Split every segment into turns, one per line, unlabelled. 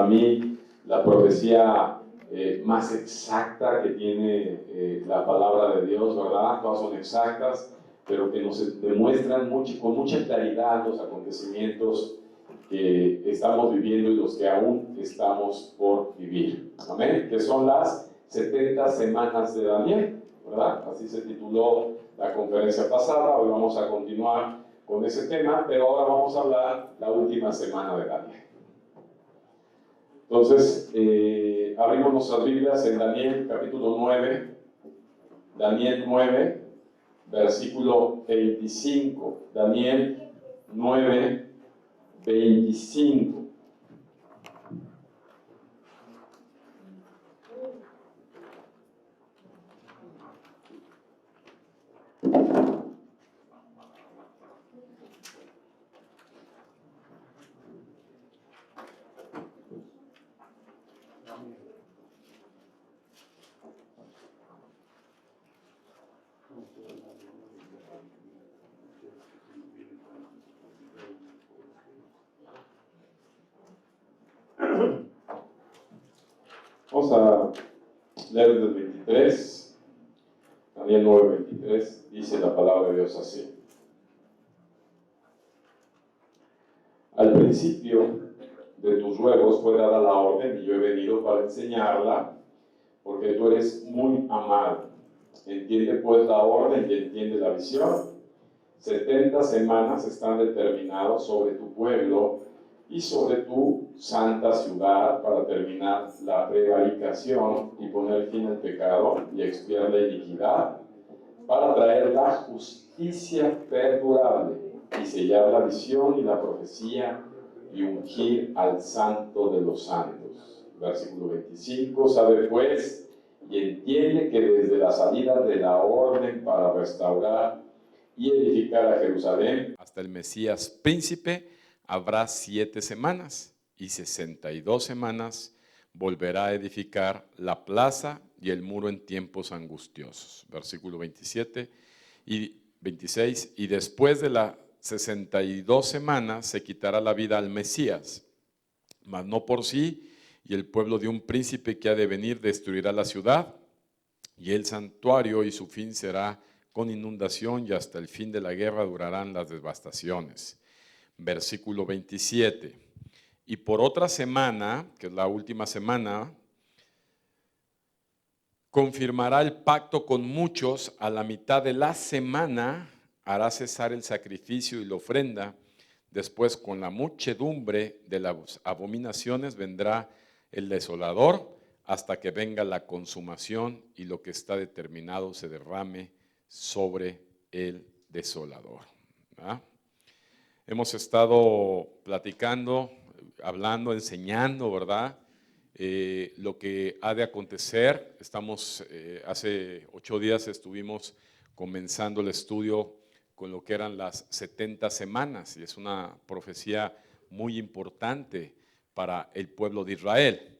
para mí la profecía más exacta que tiene la palabra de Dios, ¿verdad? Todas son exactas, pero que nos demuestran con mucha claridad los acontecimientos que estamos viviendo y los que aún estamos por vivir. Amén. Que son las 70 semanas de Daniel, ¿verdad? Así se tituló la conferencia pasada. Hoy vamos a continuar con ese tema, pero ahora vamos a hablar la última semana de Daniel. Entonces, abrimos nuestras Biblias en Daniel capítulo 9, Daniel 9, versículo 25, Daniel 9, 25. Vamos a leer desde el 23, Daniel 9, 23, dice la palabra de Dios así. Al principio de tus ruegos fue dada la orden y yo he venido para enseñarla, porque tú eres muy amado. Entiende pues la orden y entiende la visión. 70 semanas están determinadas sobre tu pueblo y sobre tu santa ciudad para terminar la prevaricación y poner fin al pecado y expiar la iniquidad, para traer la justicia perdurable y sellar la visión y la profecía y ungir al santo de los santos. Versículo 25, sabe pues y entiende que desde la salida de la orden para restaurar y edificar a Jerusalén hasta el Mesías príncipe habrá 7 semanas y 62 semanas volverá a edificar la plaza y el muro en tiempos angustiosos. Versículo 27 y 26, y después de las 62 semanas se quitará la vida al Mesías, mas no por sí, y el pueblo de un príncipe que ha de venir destruirá la ciudad y el santuario, y su fin será con inundación, y hasta el fin de la guerra durarán las devastaciones. Versículo 27, y por otra semana, que es la última semana, confirmará el pacto con muchos. A la mitad de la semana hará cesar el sacrificio y la ofrenda. Después, con la muchedumbre de las abominaciones, vendrá el desolador hasta que venga la consumación y lo que está determinado se derrame sobre el desolador. ¿Verdad? Hemos estado platicando, hablando, enseñando, ¿verdad? Lo que ha de acontecer. Hace 8 días estuvimos comenzando el estudio con lo que eran las 70 semanas, y es una profecía muy importante para el pueblo de Israel.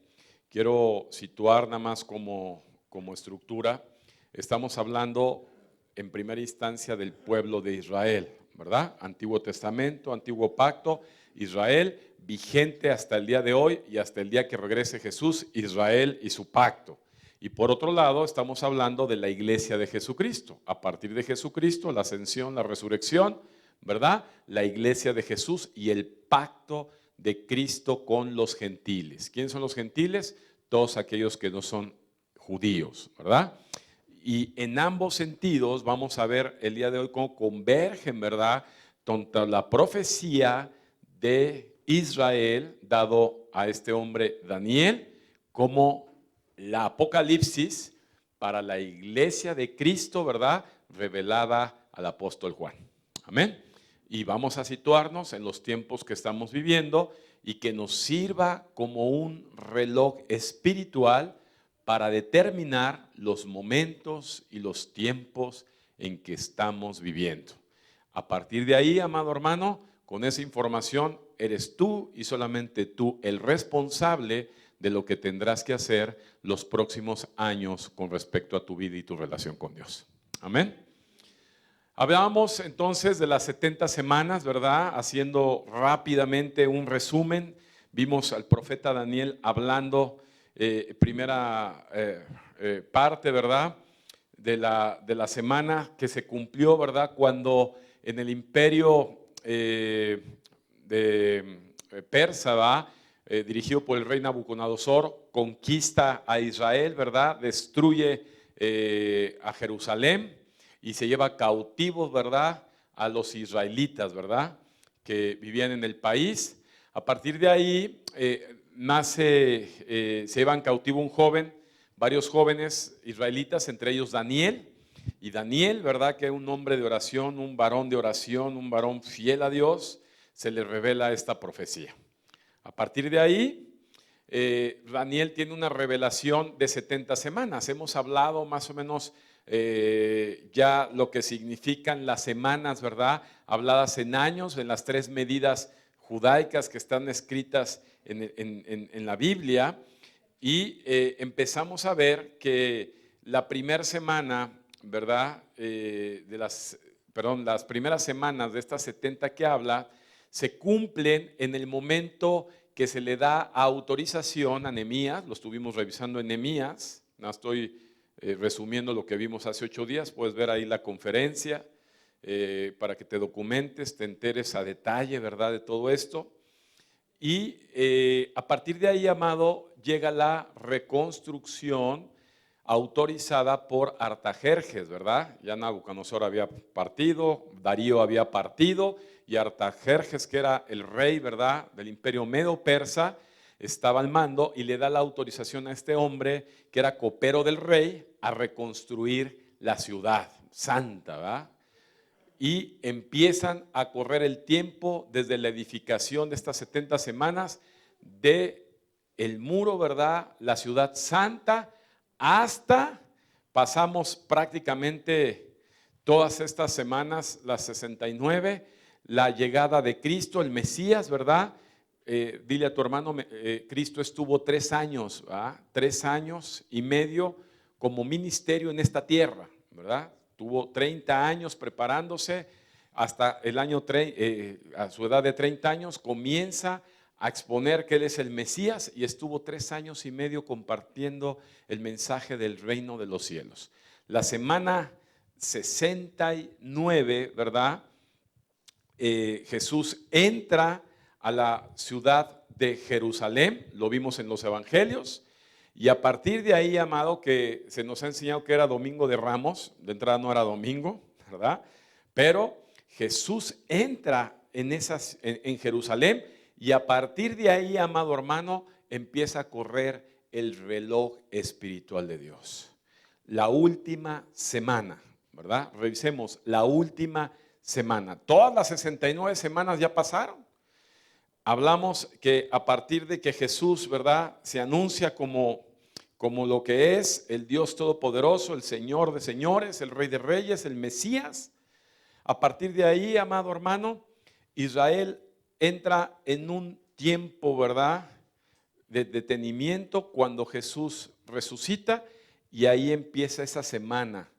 Quiero situar nada más como estructura. Estamos hablando en primera instancia del pueblo de Israel, ¿verdad? Antiguo Testamento, Antiguo Pacto, Israel, vigente hasta el día de hoy y hasta el día que regrese Jesús, Israel y su pacto. Y por otro lado, estamos hablando de la iglesia de Jesucristo. A partir de Jesucristo, la ascensión, la resurrección, ¿verdad? La iglesia de Jesús y el pacto de Cristo con los gentiles. ¿Quiénes son los gentiles? Todos aquellos que no son judíos, ¿verdad? Y en ambos sentidos vamos a ver el día de hoy cómo convergen, ¿verdad?, tanto la profecía de Israel dado a este hombre Daniel, como la Apocalipsis para la iglesia de Cristo, ¿verdad?, revelada al apóstol Juan. Amén. Y vamos a situarnos en los tiempos que estamos viviendo y que nos sirva como un reloj espiritual para determinar los momentos y los tiempos en que estamos viviendo. A partir de ahí, amado hermano, con esa información eres tú y solamente tú el responsable de lo que tendrás que hacer los próximos años con respecto a tu vida y tu relación con Dios. Amén. Hablábamos entonces de las 70 semanas, ¿verdad? Haciendo rápidamente un resumen. Vimos al profeta Daniel hablando, primera parte, ¿verdad? De la semana que se cumplió, ¿verdad? Cuando en el imperio de Persa, ¿verdad? Dirigido por el rey Nabucodonosor, conquista a Israel, ¿verdad? Destruye a Jerusalén y se lleva cautivos, ¿verdad? A los israelitas, ¿verdad? Que vivían en el país. A partir de ahí se llevan cautivo un joven, varios jóvenes israelitas, entre ellos Daniel. Y Daniel, ¿verdad? Que es un hombre de oración, un varón fiel a Dios, se le revela esta profecía. A partir de ahí, Daniel tiene una revelación de 70 semanas. Hemos hablado más o menos ya lo que significan las semanas, ¿verdad? Habladas en años, en las 3 medidas judaicas que están escritas en la Biblia. Y empezamos a ver que la primera semana, ¿verdad? Las primeras semanas de estas 70 que habla, se cumplen en el momento que se le da autorización a Nehemías. Lo estuvimos revisando en Nehemías, no estoy resumiendo lo que vimos hace 8 días, puedes ver ahí la conferencia para que te documentes, te enteres a detalle, ¿verdad?, de todo esto. Y a partir de ahí, amado, llega la reconstrucción autorizada por Artajerjes, ¿verdad? Ya Nabucodonosor había partido, Darío había partido, y Artajerjes, que era el rey, ¿verdad?, del imperio medo-persa, estaba al mando y le da la autorización a este hombre, que era copero del rey, a reconstruir la ciudad santa, ¿verdad? Y empiezan a correr el tiempo desde la edificación de estas 70 semanas de el muro, ¿verdad?, la ciudad santa, hasta pasamos prácticamente todas estas semanas, las 69, la llegada de Cristo, el Mesías, ¿verdad? Dile a tu hermano, Cristo estuvo 3 años, ¿verdad? 3 años y medio como ministerio en esta tierra, ¿verdad? Tuvo 30 años preparándose, hasta el año, a su edad de 30 años, comienza a exponer que Él es el Mesías, y estuvo 3 años y medio compartiendo el mensaje del reino de los cielos. La semana 69, ¿verdad? Jesús entra a la ciudad de Jerusalén, lo vimos en los evangelios, y a partir de ahí, amado, que se nos ha enseñado que era Domingo de Ramos, de entrada no era domingo, ¿verdad? Pero Jesús entra en Jerusalén, y a partir de ahí, amado hermano, empieza a correr el reloj espiritual de Dios. La última semana, ¿verdad? Revisemos, la última semana. Todas las 69 semanas ya pasaron. Hablamos que a partir de que Jesús, ¿verdad?, se anuncia como lo que es el Dios Todopoderoso, el Señor de señores, el Rey de reyes, el Mesías. A partir de ahí, amado hermano, Israel entra en un tiempo, ¿verdad?, de detenimiento cuando Jesús resucita, y ahí empieza esa semana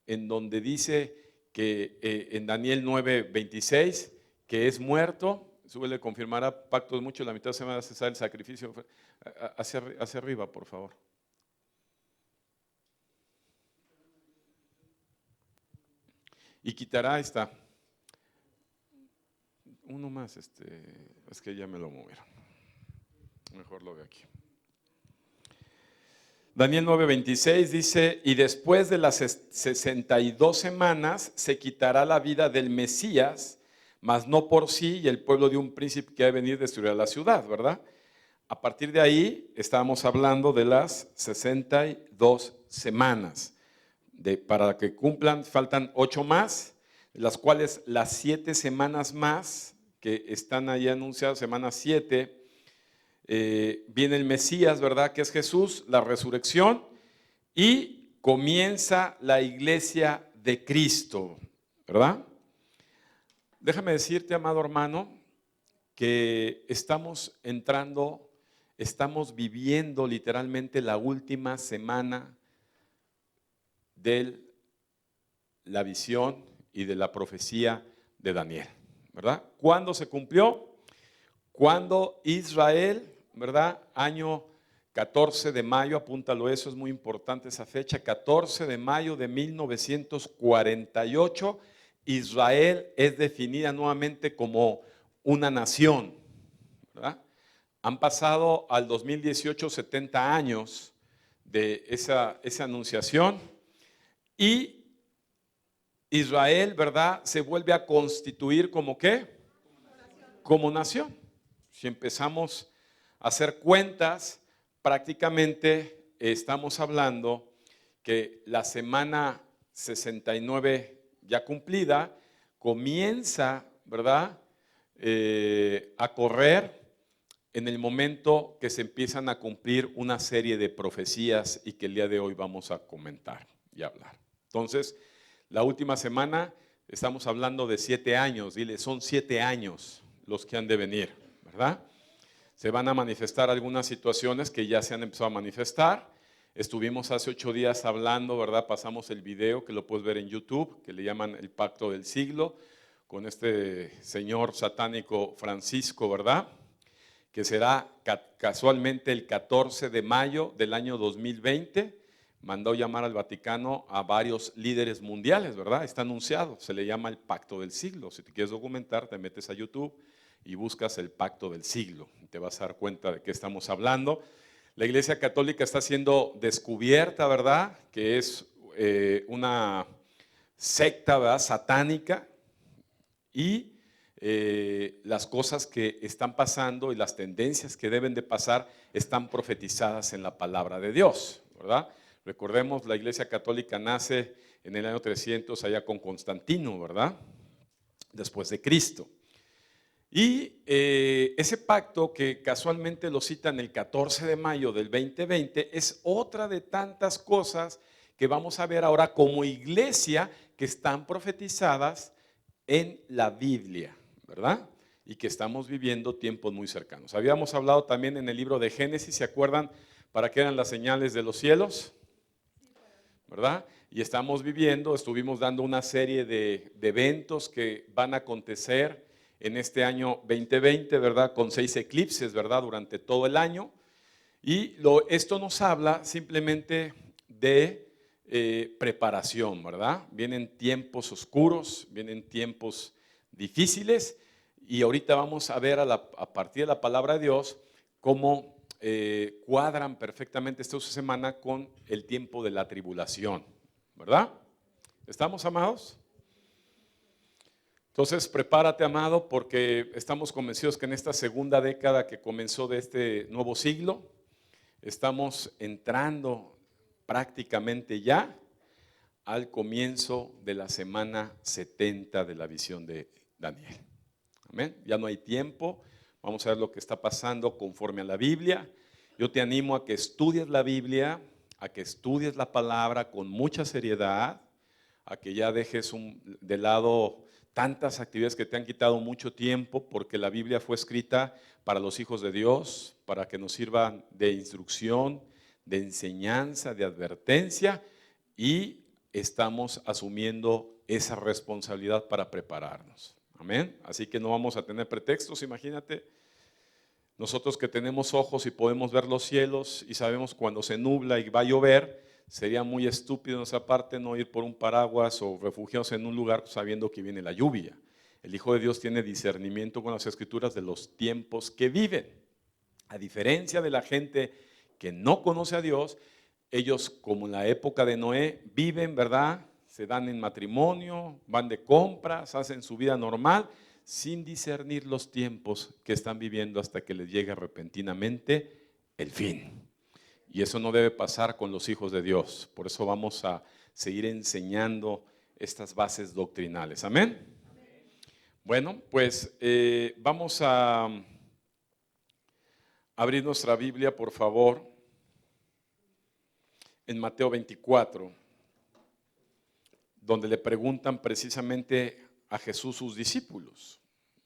en donde dice que en Daniel 9:26 que es muerto. Súbele, confirmará pactos muchos, la mitad de la semana cesar el sacrificio. Hacia arriba, por favor. Y quitará, está. Uno más, es que ya me lo movieron. Mejor lo veo aquí. Daniel 9:26 dice, y después de las 62 semanas se quitará la vida del Mesías, mas no por sí y el pueblo de un príncipe que ha de venir destruirá la ciudad, ¿verdad? A partir de ahí estábamos hablando de las 62 semanas. Para que cumplan, faltan 8 más, de las cuales las 7 semanas más que están ahí anunciadas, semana 7, viene el Mesías, ¿verdad?, que es Jesús, la resurrección, y comienza la iglesia de Cristo, ¿verdad? Déjame decirte, amado hermano, que estamos viviendo literalmente la última semana de la visión y de la profecía de Daniel, ¿verdad? ¿Cuándo se cumplió? Cuando Israel ¿verdad? Año 14 de mayo, apúntalo, eso es muy importante esa fecha, 14 de mayo de 1948, Israel es definida nuevamente como una nación, ¿verdad? Han pasado al 2018 70 años de esa anunciación y Israel, ¿verdad? Se vuelve a constituir como ¿qué? Como nación. Si empezamos a hacer cuentas, prácticamente estamos hablando que la semana 69 ya cumplida comienza, ¿verdad? A correr en el momento que se empiezan a cumplir una serie de profecías y que el día de hoy vamos a comentar y hablar. Entonces, la última semana estamos hablando de 7 años, dile, son 7 años los que han de venir, ¿verdad? Se van a manifestar algunas situaciones que ya se han empezado a manifestar. Estuvimos hace 8 días hablando, ¿verdad? Pasamos el video que lo puedes ver en YouTube, que le llaman el Pacto del Siglo, con este señor satánico Francisco, ¿verdad? Que será casualmente el 14 de mayo del año 2020, mandó llamar al Vaticano a varios líderes mundiales, ¿verdad? Está anunciado, se le llama el Pacto del Siglo. Si te quieres documentar, te metes a YouTube y buscas el Pacto del Siglo. Te vas a dar cuenta de qué estamos hablando. La Iglesia Católica está siendo descubierta, ¿verdad? Que es una secta, ¿verdad? Satánica, y las cosas que están pasando y las tendencias que deben de pasar están profetizadas en la palabra de Dios, ¿verdad? Recordemos, la Iglesia Católica nace en el año 300 allá con Constantino, ¿verdad? Después de Cristo. Y ese pacto que casualmente lo citan el 14 de mayo del 2020 es otra de tantas cosas que vamos a ver ahora como iglesia que están profetizadas en la Biblia, ¿verdad? Y que estamos viviendo tiempos muy cercanos. Habíamos hablado también en el libro de Génesis, ¿se acuerdan para qué eran las señales de los cielos? ¿Verdad? Y estuvimos dando una serie de eventos que van a acontecer en este año 2020, ¿verdad? Con 6 eclipses, ¿verdad? Durante todo el año. Y esto nos habla simplemente de preparación, ¿verdad? Vienen tiempos oscuros, vienen tiempos difíciles y ahorita vamos a ver a partir de la palabra de Dios cómo cuadran perfectamente esta semana con el tiempo de la tribulación, ¿verdad? ¿Estamos, amados? Entonces, prepárate, amado, porque estamos convencidos que en esta segunda década que comenzó de este nuevo siglo, estamos entrando prácticamente ya al comienzo de la semana 70 de la visión de Daniel. Amén. Ya no hay tiempo. Vamos a ver lo que está pasando conforme a la Biblia. Yo te animo a que estudies la Biblia, a que estudies la palabra con mucha seriedad, a que ya dejes de lado tantas actividades que te han quitado mucho tiempo, porque la Biblia fue escrita para los hijos de Dios, para que nos sirva de instrucción, de enseñanza, de advertencia, y estamos asumiendo esa responsabilidad para prepararnos. Amén. Así que no vamos a tener pretextos, imagínate. Nosotros que tenemos ojos y podemos ver los cielos y sabemos cuando se nubla y va a llover, sería muy estúpido de nuestra parte no ir por un paraguas o refugiarnos en un lugar sabiendo que viene la lluvia. El Hijo de Dios tiene discernimiento con las Escrituras de los tiempos que viven. A diferencia de la gente que no conoce a Dios, ellos, como en la época de Noé, viven, ¿verdad? Se dan en matrimonio, van de compras, hacen su vida normal, sin discernir los tiempos que están viviendo hasta que les llegue repentinamente el fin. Y eso no debe pasar con los hijos de Dios. Por eso vamos a seguir enseñando estas bases doctrinales. Amén. Bueno, pues vamos a abrir nuestra Biblia, por favor, en Mateo 24, donde le preguntan precisamente a Jesús sus discípulos,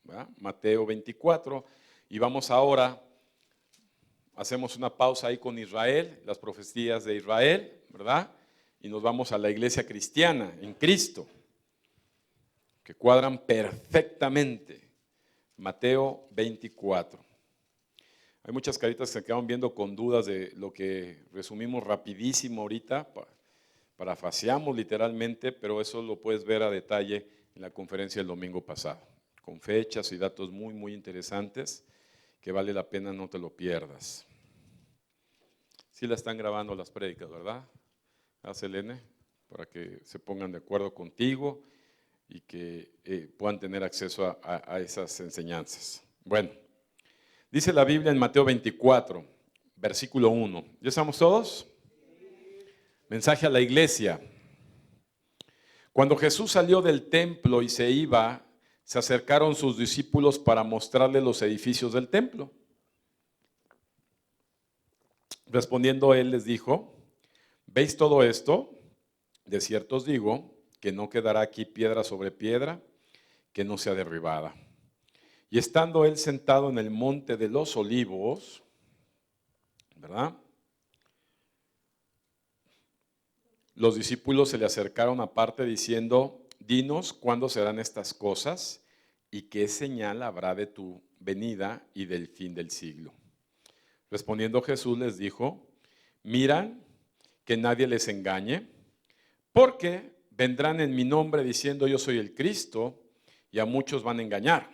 ¿verdad? Mateo 24, y vamos ahora, hacemos una pausa ahí con Israel, las profecías de Israel, ¿verdad? Y nos vamos a la iglesia cristiana en Cristo, que cuadran perfectamente. Mateo 24. Hay muchas caritas que se quedaron viendo con dudas de lo que resumimos rapidísimo ahorita, parafaseamos literalmente, pero eso lo puedes ver a detalle en la conferencia del domingo pasado, con fechas y datos muy, muy interesantes que vale la pena no te lo pierdas. Sí la están grabando las prédicas, ¿verdad? Selene, para que se pongan de acuerdo contigo y que puedan tener acceso a esas enseñanzas. Bueno, dice la Biblia en Mateo 24, versículo 1. ¿Ya estamos todos? Mensaje a la iglesia. Cuando Jesús salió del templo y se iba, se acercaron sus discípulos para mostrarle los edificios del templo. Respondiendo él les dijo: ¿veis todo esto? De cierto os digo que no quedará aquí piedra sobre piedra que no sea derribada. Y estando él sentado en el monte de los olivos, ¿verdad? Los discípulos se le acercaron aparte diciendo: dinos cuándo serán estas cosas y qué señal habrá de tu venida y del fin del siglo. Respondiendo Jesús les dijo: miran que nadie les engañe, porque vendrán en mi nombre diciendo yo soy el Cristo, y a muchos van a engañar.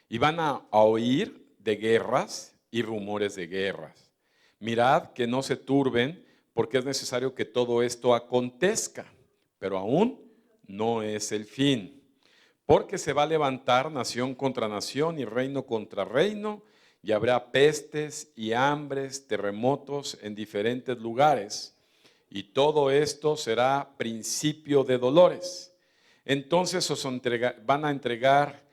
Y van a oír de guerras y rumores de guerras. Mirad que no se turben, porque es necesario que todo esto acontezca, pero aún no es el fin. Porque se va a levantar nación contra nación y reino contra reino, y habrá pestes y hambres, terremotos en diferentes lugares. Y todo esto será principio de dolores. Entonces os van a entregar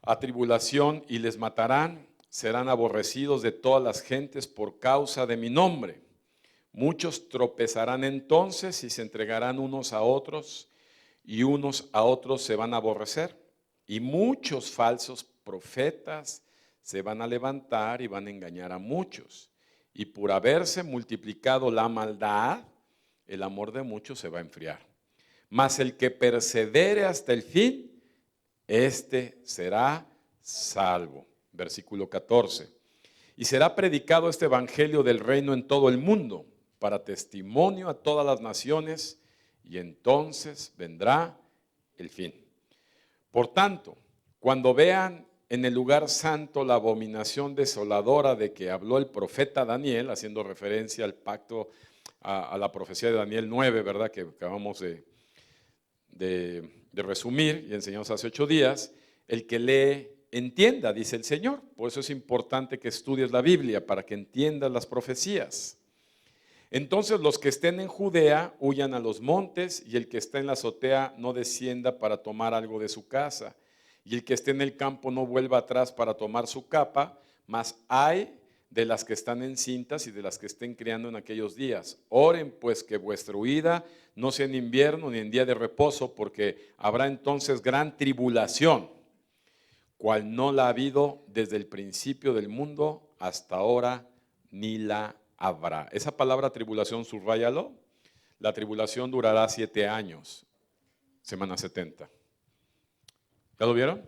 a tribulación y les matarán. Serán aborrecidos de todas las gentes por causa de mi nombre. Muchos tropezarán entonces y se entregarán unos a otros, y unos a otros se van a aborrecer. Y muchos falsos profetas se van a levantar y van a engañar a muchos. Y por haberse multiplicado la maldad, el amor de muchos se va a enfriar. Mas el que persevere hasta el fin, este será salvo. Versículo 14. Y será predicado este evangelio del reino en todo el mundo, para testimonio a todas las naciones, y entonces vendrá el fin. Por tanto, cuando vean en el lugar santo la abominación desoladora de que habló el profeta Daniel, haciendo referencia al pacto, a la profecía de Daniel 9, ¿verdad?, que acabamos de resumir y enseñamos hace 8 días, el que lee entienda, dice el Señor. Por eso es importante que estudies la Biblia, para que entiendas las profecías. Entonces los que estén en Judea huyan a los montes, y el que está en la azotea no descienda para tomar algo de su casa, y el que esté en el campo no vuelva atrás para tomar su capa, mas ay de las que están encintas y de las que estén criando en aquellos días. Oren pues que vuestra huida no sea en invierno ni en día de reposo, porque habrá entonces gran tribulación, cual no la ha habido desde el principio del mundo hasta ahora, ni la habrá. Esa palabra tribulación, subráyalo. La tribulación durará 7 años, semana 70. ¿Ya lo vieron?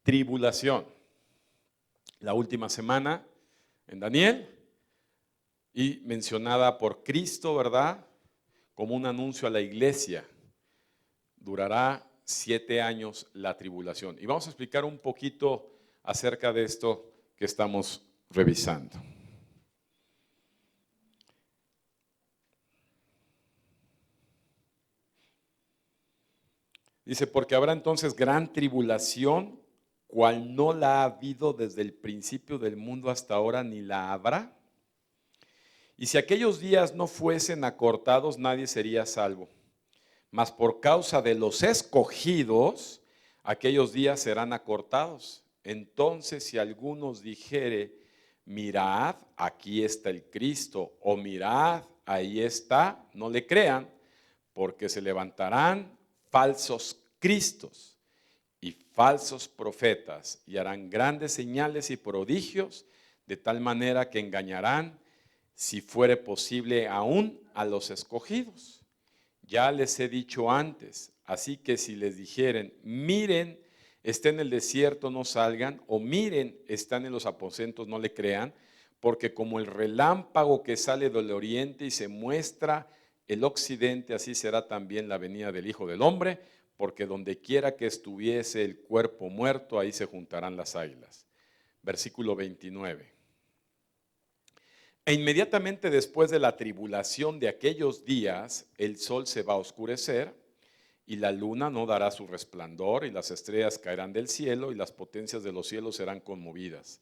Tribulación. La última semana en Daniel, y mencionada por Cristo, ¿verdad?, como un anuncio a la iglesia. Durará 7 años la tribulación. Y vamos a explicar un poquito acerca de esto que estamos revisando. Dice, porque habrá entonces gran tribulación, cual no la ha habido desde el principio del mundo hasta ahora, ni la habrá. Y si aquellos días no fuesen acortados, nadie sería salvo. Mas por causa de los escogidos, aquellos días serán acortados. Entonces, si algunos dijere, mirad, aquí está el Cristo, o mirad, ahí está, no le crean, porque se levantarán falsos cristos y falsos profetas, y harán grandes señales y prodigios, de tal manera que engañarán, si fuere posible, aún a los escogidos. Ya les he dicho antes, así que si les dijeren, miren Esté en el desierto, no salgan, o miren, están en los aposentos, no le crean, porque como el relámpago que sale del oriente y se muestra el occidente, así será también la venida del Hijo del Hombre, porque donde quiera que estuviese el cuerpo muerto, ahí se juntarán las águilas. Versículo 29. E inmediatamente después de la tribulación de aquellos días, el sol se va a oscurecer, y la luna no dará su resplandor, y las estrellas caerán del cielo, y las potencias de los cielos serán conmovidas.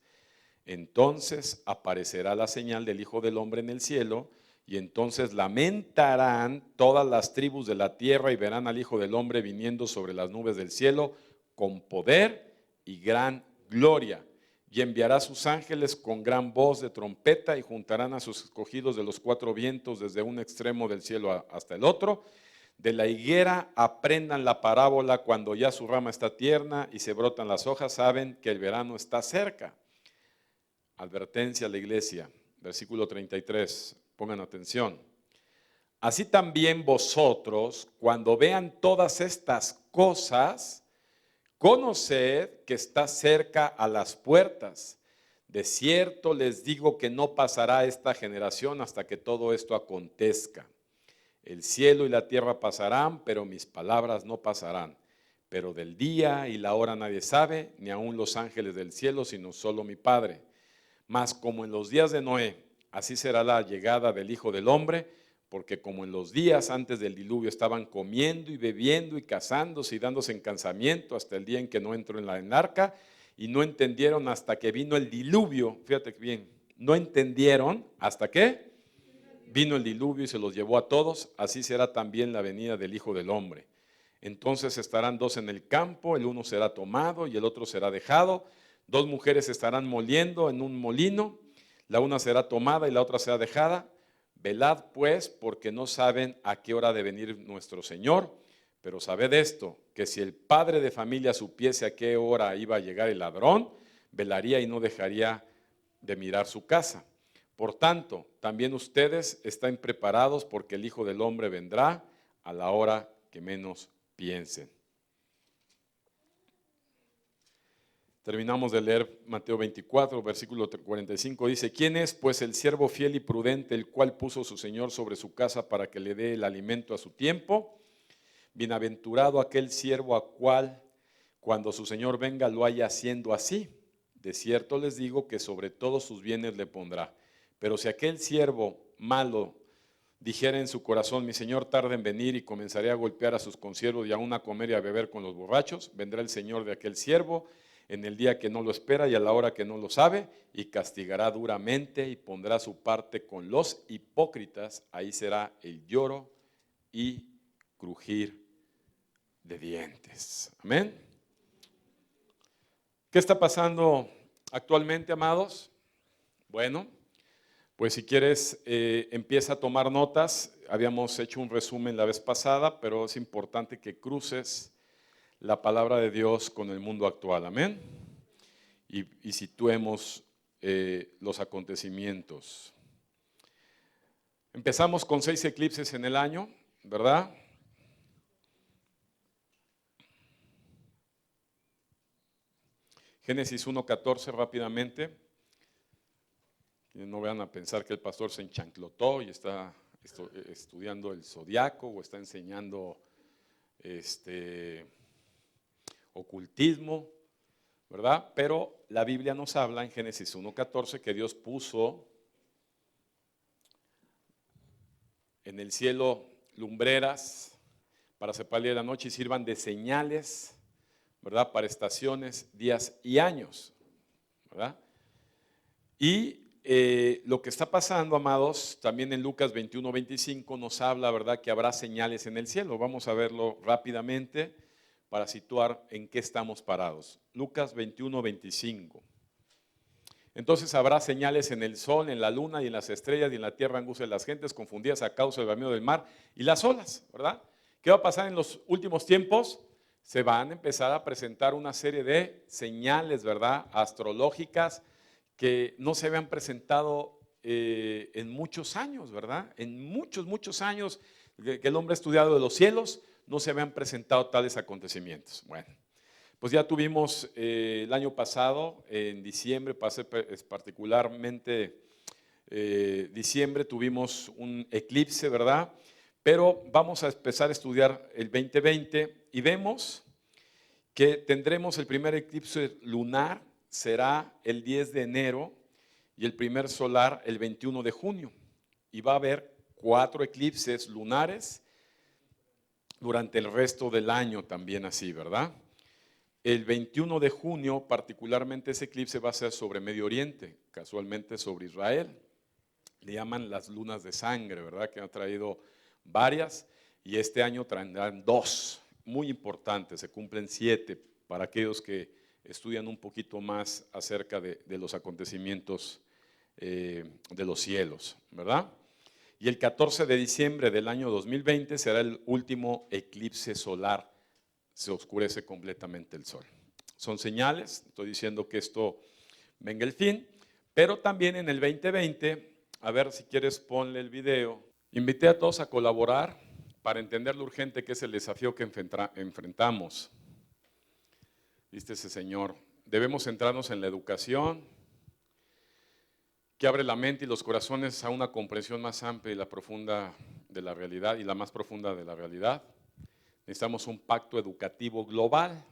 Entonces aparecerá la señal del Hijo del Hombre en el cielo, y entonces lamentarán todas las tribus de la tierra y verán al Hijo del Hombre viniendo sobre las nubes del cielo con poder y gran gloria. Y enviará a sus ángeles con gran voz de trompeta y juntarán a sus escogidos de los cuatro vientos desde un extremo del cielo hasta el otro. De la higuera aprendan la parábola: cuando ya su rama está tierna y se brotan las hojas, saben que el verano está cerca. Advertencia a la iglesia, versículo 33, pongan atención. Así también vosotros, cuando vean todas estas cosas, conoced que está cerca a las puertas. De cierto les digo que no pasará esta generación hasta que todo esto acontezca. El cielo y la tierra pasarán, pero mis palabras no pasarán. Pero del día y la hora nadie sabe, ni aun los ángeles del cielo, sino solo mi Padre. Mas como en los días de Noé, así será la llegada del Hijo del Hombre, porque como en los días antes del diluvio estaban comiendo y bebiendo y casándose y dándose en casamiento hasta el día en que no entró en la arca, y no entendieron hasta que vino el diluvio. Fíjate bien, no entendieron hasta que vino el diluvio y se los llevó a todos. Así será también la venida del Hijo del Hombre. Entonces estarán dos en el campo, el uno será tomado y el otro será dejado. Dos mujeres estarán moliendo en un molino, la una será tomada y la otra será dejada. Velad pues, porque no saben a qué hora ha de venir nuestro Señor. Pero sabed esto, que si el padre de familia supiese a qué hora iba a llegar el ladrón, velaría y no dejaría de mirar su casa. Por tanto, también ustedes están preparados, porque el Hijo del Hombre vendrá a la hora que menos piensen. Terminamos de leer Mateo 24, versículo 45, dice: ¿Quién es pues el siervo fiel y prudente, el cual puso su Señor sobre su casa para que le dé el alimento a su tiempo? Bienaventurado aquel siervo a cual, cuando su Señor venga, lo haya haciendo así. De cierto les digo que sobre todos sus bienes le pondrá. Pero si aquel siervo malo dijera en su corazón: mi Señor tarda en venir, y comenzaré a golpear a sus consiervos y aún a comer y a beber con los borrachos, vendrá el Señor de aquel siervo en el día que no lo espera y a la hora que no lo sabe, y castigará duramente y pondrá su parte con los hipócritas. Ahí será el lloro y crujir de dientes. Amén. ¿Qué está pasando actualmente, amados? Bueno, pues si quieres, empieza a tomar notas. Habíamos hecho un resumen la vez pasada, pero es importante que cruces la palabra de Dios con el mundo actual. Amén. Y situemos los acontecimientos. Empezamos con 6 eclipses en el año, ¿verdad? Génesis 1:14 rápidamente. No vayan a pensar que el pastor se enchanclotó y está estudiando el zodiaco o está enseñando ocultismo, ¿verdad? Pero la Biblia nos habla en Génesis 1:14 que Dios puso en el cielo lumbreras para separar la noche y sirvan de señales, ¿verdad? Para estaciones, días y años, ¿verdad? Y lo que está pasando, amados, también en Lucas 21:25 nos habla, ¿verdad?, que habrá señales en el cielo. Vamos a verlo rápidamente para situar en qué estamos parados. Lucas 21:25. Entonces habrá señales en el sol, en la luna y en las estrellas, y en la tierra angustia de las gentes, confundidas a causa del bramido del mar y las olas, ¿verdad? ¿Qué va a pasar en los últimos tiempos? Se van a empezar a presentar una serie de señales, ¿verdad?, astrológicas que no se habían presentado en muchos años, ¿verdad? En muchos años que el hombre ha estudiado de los cielos, no se habían presentado tales acontecimientos. Bueno, Pues ya tuvimos el año pasado, en diciembre, particularmente diciembre, tuvimos un eclipse, ¿verdad? Pero vamos a empezar a estudiar el 2020 y vemos que tendremos el primer eclipse lunar, será el 10 de enero y el primer solar el 21 de junio. Y va a haber 4 eclipses lunares durante el resto del año también así, ¿verdad? El 21 de junio, particularmente ese eclipse va a ser sobre Medio Oriente, casualmente sobre Israel. Le llaman las lunas de sangre, ¿verdad? Que han traído varias y este año traerán 2, muy importantes, se cumplen 7 para aquellos que estudian un poquito más acerca de los acontecimientos de los cielos, ¿verdad? Y el 14 de diciembre del año 2020 será el último eclipse solar, se oscurece completamente el sol. Son señales, estoy diciendo que esto venga el fin, pero también en el 2020, a ver si quieres ponle el video, invité a todos a colaborar para entender lo urgente que es el desafío que enfrentamos. ¿Viste ese señor? Debemos centrarnos en la educación, que abre la mente y los corazones a una comprensión más amplia y la profunda de la realidad y la más profunda de la realidad. Necesitamos un pacto educativo global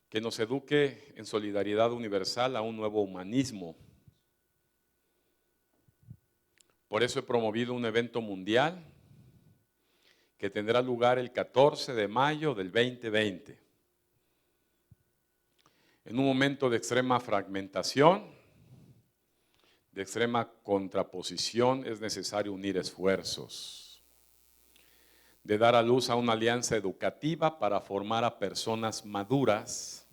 que nos eduque en solidaridad universal a un nuevo humanismo. Por eso he promovido un evento mundial que tendrá lugar el 14 de mayo del 2020. En un momento de extrema fragmentación, de extrema contraposición, es necesario unir esfuerzos, de dar a luz a una alianza educativa para formar a personas maduras,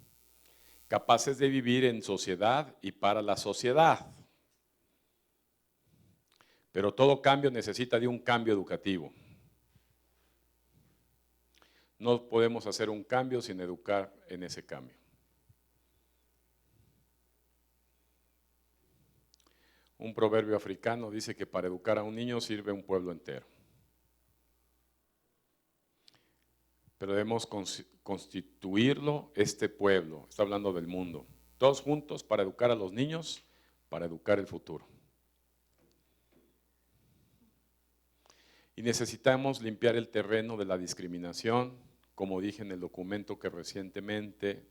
capaces de vivir en sociedad y para la sociedad. Pero todo cambio necesita de un cambio educativo. No podemos hacer un cambio sin educar en ese cambio. Un proverbio africano dice que para educar a un niño sirve un pueblo entero. Pero debemos constituirlo este pueblo, está hablando del mundo, todos juntos para educar a los niños, para educar el futuro. Y necesitamos limpiar el terreno de la discriminación, como dije en el documento que recientemente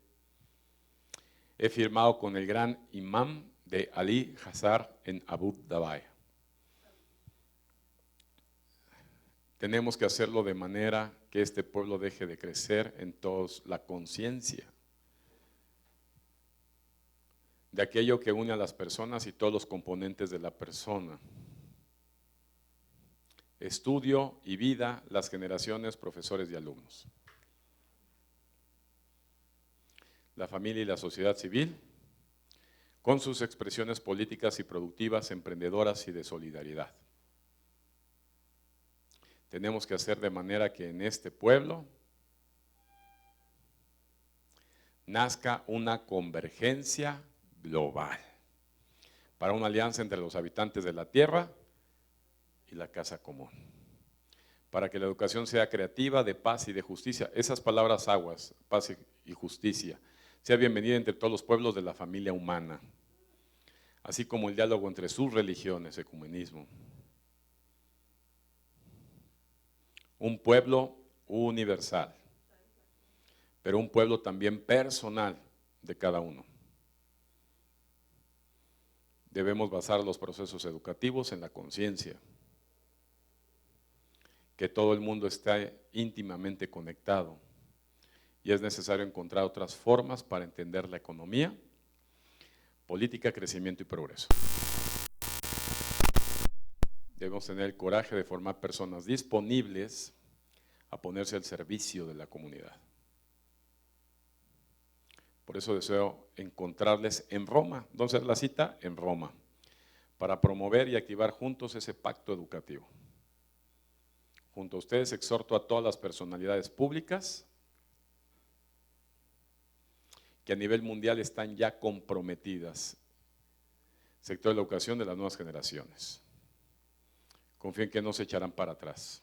he firmado con el gran imam de Ali Hazar en Abu Dhabi. Tenemos que hacerlo de manera que este pueblo deje de crecer en todos la conciencia de aquello que une a las personas y todos los componentes de la persona. Estudio y vida, las generaciones, profesores y alumnos. La familia y la sociedad civil, con sus expresiones políticas y productivas, emprendedoras y de solidaridad. Tenemos que hacer de manera que en este pueblo nazca una convergencia global para una alianza entre los habitantes de la tierra y la casa común, para que la educación sea creativa, de paz y de justicia. Esas palabras aguas, paz y justicia, sea bienvenida entre todos los pueblos de la familia humana, así como el diálogo entre sus religiones, ecumenismo. Un pueblo universal, pero un pueblo también personal de cada uno. Debemos basar los procesos educativos en la conciencia, que todo el mundo está íntimamente conectado y es necesario encontrar otras formas para entender la economía, política, crecimiento y progreso. Debemos tener el coraje de formar personas disponibles a ponerse al servicio de la comunidad. Por eso deseo encontrarles en Roma. ¿Dónde es la cita? En Roma, para promover y activar juntos ese pacto educativo. Junto a ustedes exhorto a todas las personalidades públicas que a nivel mundial están ya comprometidas, sector de la educación de las nuevas generaciones. Confío en que no se echarán para atrás.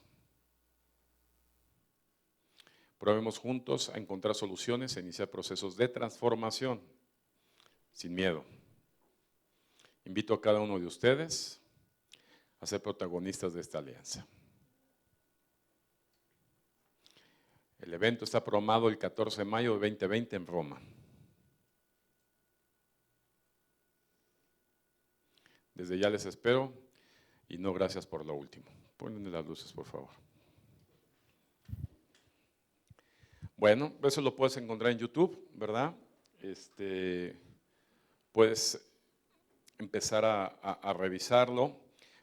Probemos juntos a encontrar soluciones e iniciar procesos de transformación sin miedo. Invito a cada uno de ustedes a ser protagonistas de esta alianza. El evento está programado el 14 de mayo de 2020 en Roma. Desde ya les espero y no gracias por lo último. Ponle las luces, por favor. Bueno, eso lo puedes encontrar en YouTube, ¿verdad? Puedes empezar a revisarlo,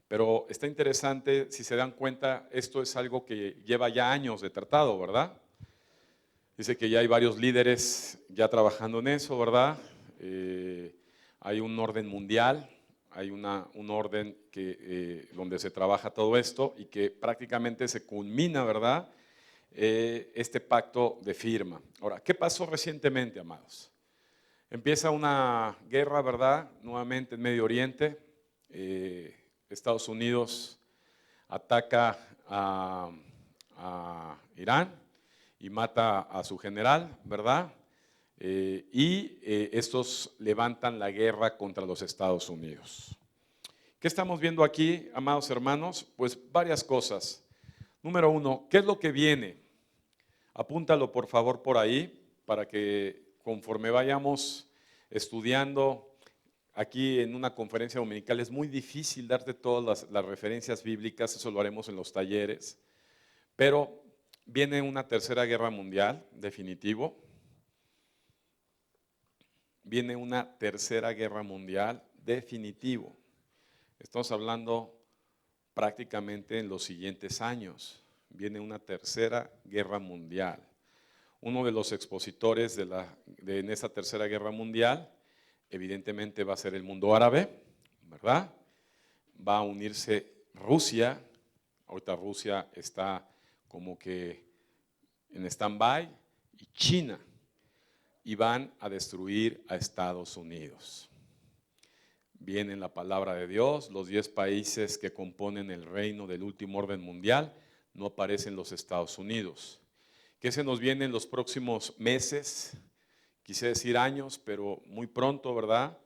pero está interesante, si se dan cuenta, esto es algo que lleva ya años de tratado, ¿verdad? Dice que ya hay varios líderes ya trabajando en eso, ¿verdad? Hay un orden mundial, hay un orden donde se trabaja todo esto y que prácticamente se culmina, ¿verdad? Este pacto de firma. Ahora, ¿qué pasó recientemente, amados? Empieza una guerra, ¿verdad? Nuevamente en Medio Oriente. Estados Unidos ataca a Irán y mata a su general, ¿verdad? Estos levantan la guerra contra los Estados Unidos. ¿Qué estamos viendo aquí, amados hermanos? Pues varias cosas. Número uno, ¿qué es lo que viene? Apúntalo por favor por ahí, para que conforme vayamos estudiando aquí en una conferencia dominical, es muy difícil darte todas las referencias bíblicas, eso lo haremos en los talleres, pero viene una tercera guerra mundial, definitivo. Viene una tercera guerra mundial, definitivo. Estamos hablando prácticamente en los siguientes años. Viene una tercera guerra mundial. Uno de los expositores en esta tercera guerra mundial, evidentemente va a ser el mundo árabe, ¿verdad? Va a unirse Rusia. Ahorita Rusia está como que en stand-by, y China, y van a destruir a Estados Unidos. Viene en la palabra de Dios, los 10 países que componen el reino del último orden mundial, no aparecen los Estados Unidos. ¿Qué se nos viene en los próximos meses? Quise decir años, pero muy pronto, ¿verdad?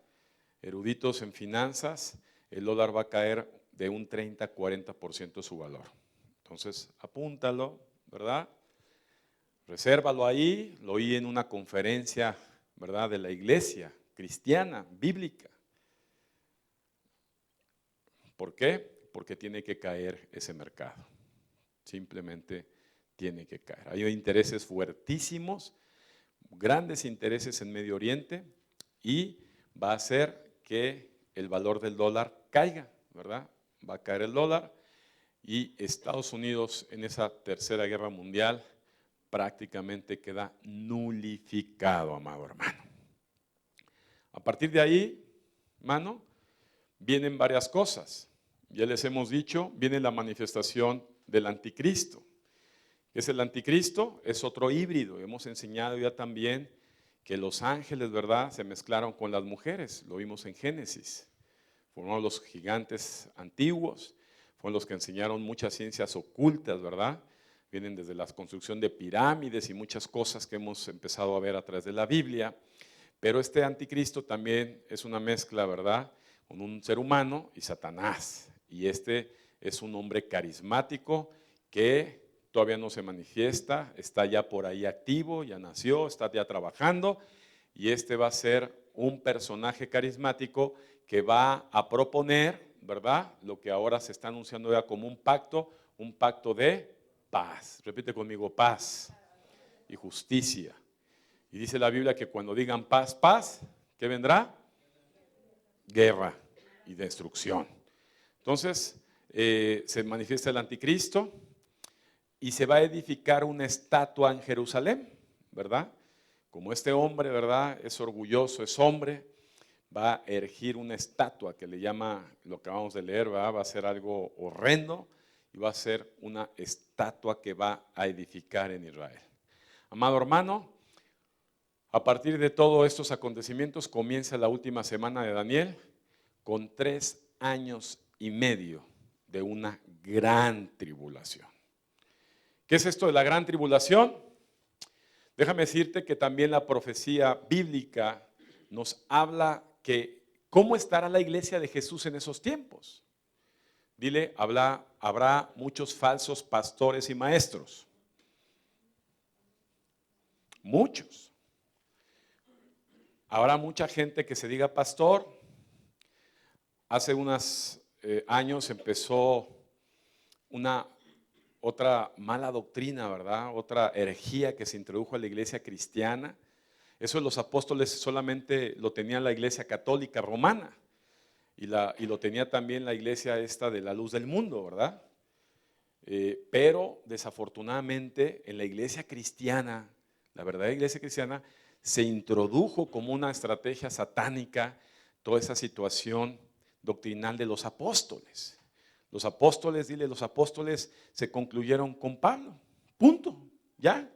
Eruditos en finanzas, el dólar va a caer de un 30-40% su valor. Entonces, apúntalo, ¿verdad? Resérvalo ahí, lo oí en una conferencia, ¿verdad? De la iglesia cristiana, bíblica. ¿Por qué? Porque tiene que caer ese mercado. Simplemente tiene que caer. Hay intereses fuertísimos, grandes intereses en Medio Oriente, y va a hacer que el valor del dólar caiga, ¿verdad? Va a caer el dólar y Estados Unidos en esa tercera guerra mundial prácticamente queda nulificado, amado hermano. A partir de ahí, hermano, vienen varias cosas. Ya les hemos dicho, viene la manifestación del anticristo. ¿Qué es el anticristo? Es otro híbrido. Hemos enseñado ya también que los ángeles, ¿verdad?, se mezclaron con las mujeres. Lo vimos en Génesis. Fueron los gigantes antiguos, fueron los que enseñaron muchas ciencias ocultas, ¿verdad? Vienen desde la construcción de pirámides y muchas cosas que hemos empezado a ver a través de la Biblia. Pero este anticristo también es una mezcla, ¿verdad?, con un ser humano y Satanás. Y este es un hombre carismático que todavía no se manifiesta, está ya por ahí activo, ya nació, está ya trabajando, y este va a ser un personaje carismático que va a proponer, ¿verdad?, lo que ahora se está anunciando ya como un pacto de paz. Repite conmigo, paz y justicia. Y dice la Biblia que cuando digan paz, paz, ¿qué vendrá? Guerra y destrucción. Entonces, se manifiesta el anticristo y se va a edificar una estatua en Jerusalén, ¿verdad? Como este hombre, ¿verdad?, es orgulloso, es hombre, va a erigir una estatua que le llama, lo que acabamos de leer, ¿verdad?, va a ser algo horrendo y va a ser una estatua que va a edificar en Israel. Amado hermano, a partir de todos estos acontecimientos comienza la última semana de Daniel con 3 años y medio de una gran tribulación. ¿Qué es esto de la gran tribulación? Déjame decirte que también la profecía bíblica nos habla que cómo estará la iglesia de Jesús en esos tiempos. Dile, habrá muchos falsos pastores y maestros. Muchos. Habrá mucha gente que se diga pastor. Hace unos años empezó otra mala doctrina, ¿verdad? Otra herejía que se introdujo a la iglesia cristiana. Eso los apóstoles solamente lo tenía la iglesia católica romana y lo tenía también la iglesia esta de la luz del mundo, ¿verdad? Pero desafortunadamente en la iglesia cristiana, la verdadera iglesia cristiana, se introdujo como una estrategia satánica toda esa situación doctrinal de los apóstoles. Los apóstoles se concluyeron con Pablo, punto, ya.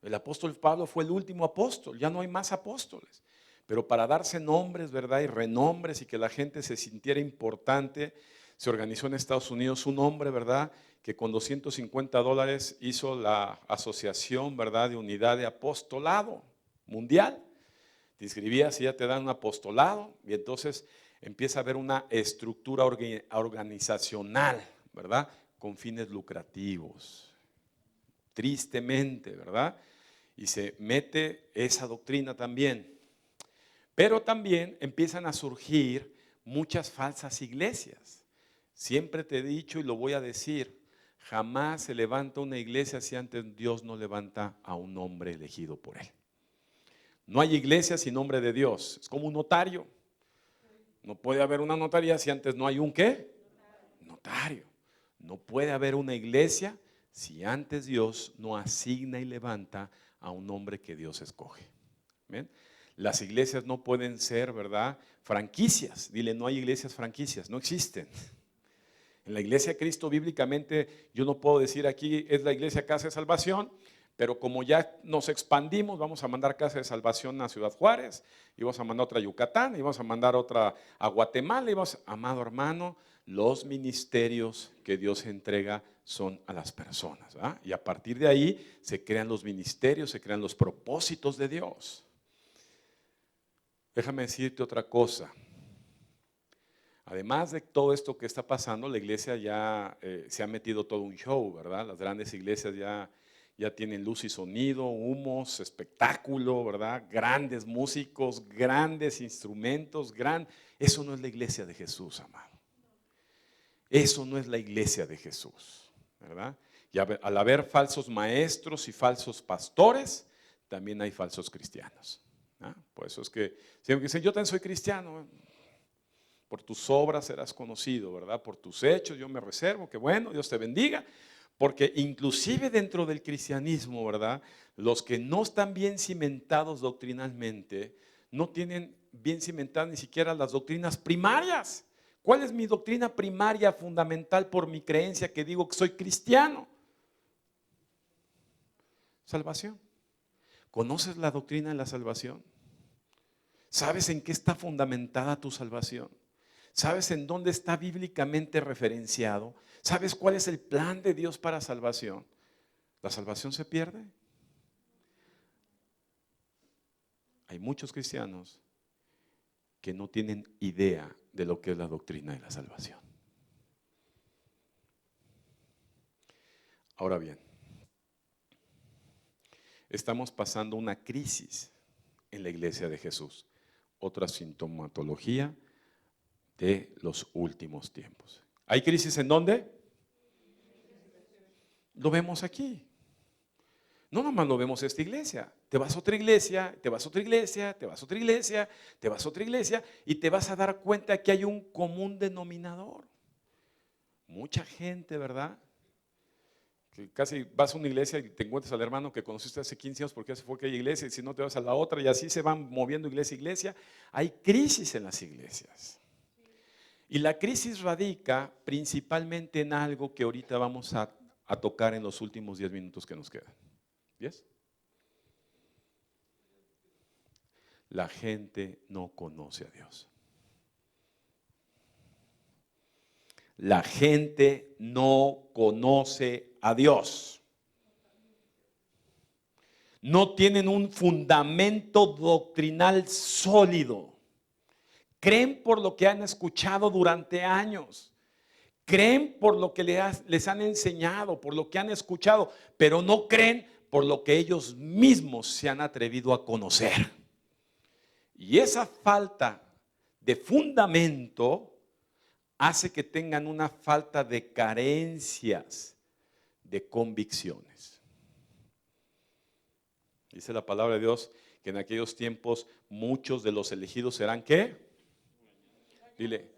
El apóstol Pablo fue el último apóstol, ya no hay más apóstoles. Pero para darse nombres, ¿verdad? Y renombres y que la gente se sintiera importante, se organizó en Estados Unidos un hombre, ¿verdad? Que con $250 hizo la asociación, ¿verdad? De unidad de apostolado mundial. Te inscribías y ya te dan un apostolado y entonces empieza a haber una estructura organizacional, ¿verdad? Con fines lucrativos. Tristemente, ¿verdad? Y se mete esa doctrina también. Pero también empiezan a surgir muchas falsas iglesias. Siempre te he dicho y lo voy a decir, jamás se levanta una iglesia si antes Dios no levanta a un hombre elegido por Él. No hay iglesia sin nombre de Dios, es como un notario. No puede haber una notaría si antes no hay un ¿qué? Notario. No puede haber una iglesia si antes Dios no asigna y levanta a un hombre que Dios escoge. ¿Ven? Las iglesias no pueden ser, ¿verdad? Franquicias. Dile, no hay iglesias franquicias, no existen. En la iglesia de Cristo bíblicamente yo no puedo decir aquí es la iglesia Casa de Salvación, pero como ya nos expandimos, vamos a mandar Casa de Salvación a Ciudad Juárez, y vamos a mandar otra a Yucatán, y vamos a mandar otra a Guatemala, amado hermano, los ministerios que Dios entrega son a las personas, ¿verdad? Y a partir de ahí se crean los ministerios, se crean los propósitos de Dios. Déjame decirte otra cosa. Además de todo esto que está pasando, la iglesia ya se ha metido todo un show, ¿verdad? Las grandes iglesias ya tienen luz y sonido, humos, espectáculo, ¿verdad? Grandes músicos, grandes instrumentos, Eso no es la iglesia de Jesús, amado. Eso no es la iglesia de Jesús, ¿verdad? Y al haber falsos maestros y falsos pastores, también hay falsos cristianos. Por eso es que siempre dicen, yo también soy cristiano. Por tus obras serás conocido, ¿verdad? Por tus hechos yo me reservo, que bueno, Dios te bendiga. Porque inclusive dentro del cristianismo, ¿verdad? Los que no están bien cimentados doctrinalmente, no tienen bien cimentadas ni siquiera las doctrinas primarias. ¿Cuál es mi doctrina primaria fundamental por mi creencia que digo que soy cristiano? Salvación. ¿Conoces la doctrina de la salvación? ¿Sabes en qué está fundamentada tu salvación? ¿Sabes en dónde está bíblicamente referenciado? ¿Sabes cuál es el plan de Dios para salvación? ¿La salvación se pierde? Hay muchos cristianos que no tienen idea de lo que es la doctrina de la salvación. Ahora bien, estamos pasando una crisis en la iglesia de Jesús, otra sintomatología de los últimos tiempos. ¿Hay crisis en dónde? Lo vemos aquí. No nomás lo vemos en esta iglesia. Te vas a otra iglesia, te vas a otra iglesia, te vas a otra iglesia, te vas a otra iglesia y te vas a dar cuenta que hay un común denominador. Mucha gente, ¿verdad? Que casi vas a una iglesia y te encuentras al hermano que conociste hace 15 años porque ya se fue a aquella iglesia y si no te vas a la otra y así se van moviendo iglesia a iglesia. Hay crisis en las iglesias. Y la crisis radica principalmente en algo que ahorita vamos a tocar en los últimos 10 minutos que nos quedan. ¿10? La gente no conoce a Dios. La gente no conoce a Dios. no tienen un fundamento doctrinal sólido. Creen por lo que han escuchado durante años. Creen por lo que les han enseñado, por lo que han escuchado, pero no creen por lo que ellos mismos se han atrevido a conocer. Y esa falta de fundamento hace que tengan una falta de carencias de convicciones. Dice la palabra de Dios que en aquellos tiempos muchos de los elegidos serán ¿qué? Dile,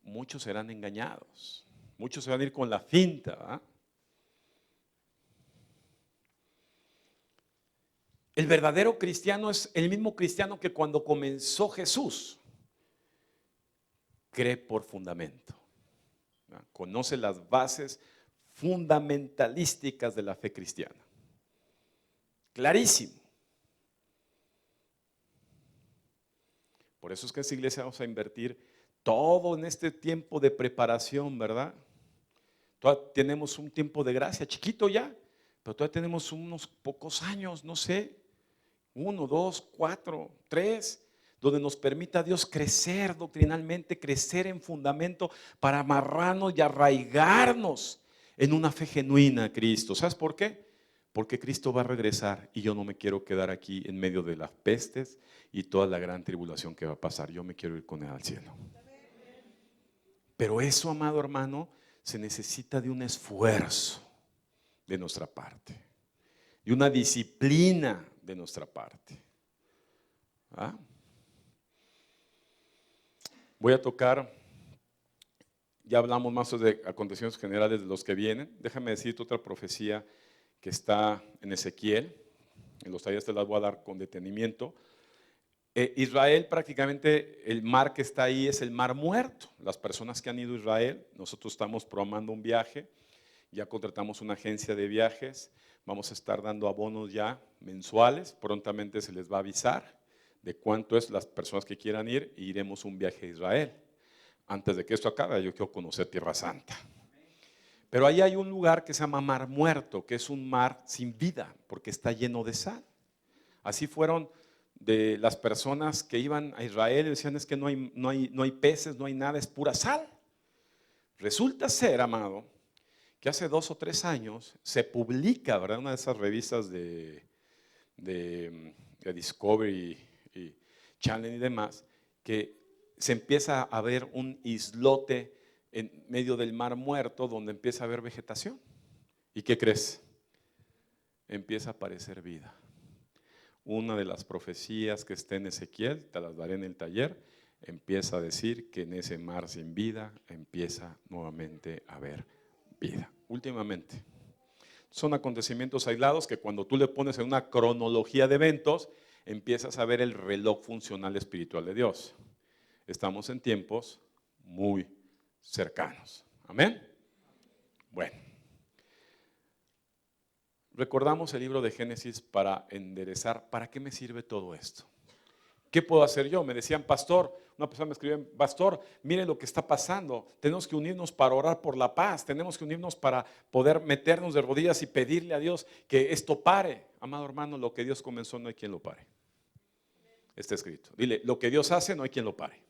muchos serán engañados. Muchos se van a ir con la finta, ¿verdad? El verdadero cristiano es el mismo cristiano que cuando comenzó Jesús cree por fundamento, ¿verdad? Conoce las bases fundamentalísticas de la fe cristiana. Clarísimo. Por eso es que en esta iglesia vamos a invertir todo en este tiempo de preparación, ¿verdad? Todavía tenemos un tiempo de gracia, chiquito ya, pero todavía tenemos unos pocos años, no sé, 1, 2, 4, 3, donde nos permita Dios crecer doctrinalmente, crecer en fundamento para amarrarnos y arraigarnos en una fe genuina a Cristo. ¿Sabes por qué? Porque Cristo va a regresar y yo no me quiero quedar aquí en medio de las pestes y toda la gran tribulación que va a pasar. Yo me quiero ir con Él al cielo. Pero eso, amado hermano, se necesita de un esfuerzo de nuestra parte, de una disciplina de nuestra parte. ¿Ah? Voy a tocar, ya hablamos más de acontecimientos generales de los que vienen. Déjame decirte otra profecía que está en Ezequiel. En los talleres te las voy a dar con detenimiento. Israel, prácticamente el mar que está ahí es el mar muerto. Las personas que han ido a Israel, nosotros estamos programando un viaje, ya contratamos una agencia de viajes, vamos a estar dando abonos ya mensuales, prontamente se les va a avisar de cuánto es las personas que quieran ir y iremos un viaje a Israel. Antes de que esto acabe, yo quiero conocer Tierra Santa. Pero ahí hay un lugar que se llama Mar Muerto, que es un mar sin vida, porque está lleno de sal. Así fueron de las personas que iban a Israel y decían es que no hay peces, no hay nada, es pura sal. Resulta ser, amado, que hace 2 o 3 años se publica, ¿verdad? Una de esas revistas de Discovery y Channel y demás, que se empieza a ver un islote en medio del mar muerto donde empieza a haber vegetación. ¿Y qué crees? Empieza a aparecer vida. Una de las profecías que está en Ezequiel, te las daré en el taller, empieza a decir que en ese mar sin vida empieza nuevamente a haber vida. Últimamente. Son acontecimientos aislados que cuando tú le pones en una cronología de eventos, empiezas a ver el reloj funcional espiritual de Dios. Estamos en tiempos muy cercanos. Amén. Bueno. Recordamos el libro de Génesis para enderezar. ¿Para qué me sirve todo esto? ¿Qué puedo hacer yo? Me decían, pastor, una persona me escribió, pastor, mire lo que está pasando. Tenemos que unirnos para orar por la paz. Tenemos que unirnos para poder meternos de rodillas y pedirle a Dios que esto pare. Amado hermano, lo que Dios comenzó no hay quien lo pare. Está escrito. Dile, lo que Dios hace no hay quien lo pare.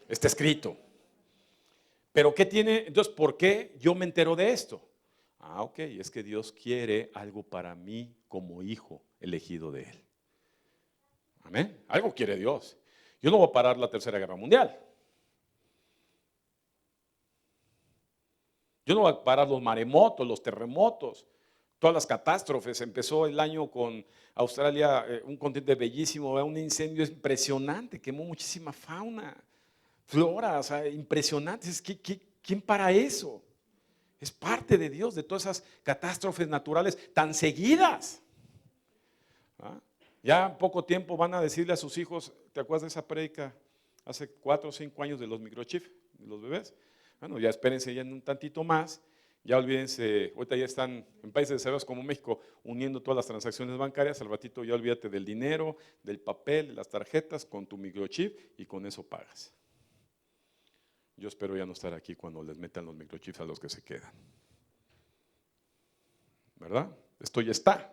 Está escrito. Pero ¿qué tiene? Entonces, ¿por qué yo me entero de esto? Ok, es que Dios quiere algo para mí como hijo elegido de Él. Amén. Algo quiere Dios. Yo no voy a parar la Tercera Guerra Mundial. Yo no voy a parar los maremotos, los terremotos, todas las catástrofes. Empezó el año con Australia, un continente bellísimo, un incendio impresionante, quemó muchísima fauna, flora, o sea, impresionante. ¿Quién para eso? Es parte de Dios, de todas esas catástrofes naturales tan seguidas. ¿Ah? Ya en poco tiempo van a decirle a sus hijos, ¿te acuerdas de esa prédica hace 4 o 5 años de los microchips, de los bebés? Bueno, ya espérense ya en un tantito más, ya olvídense, ahorita ya están en países desarrollados como México uniendo todas las transacciones bancarias, al ratito ya olvídate del dinero, del papel, de las tarjetas, con tu microchip y con eso pagas. Yo espero ya no estar aquí cuando les metan los microchips a los que se quedan. ¿Verdad? Esto ya está.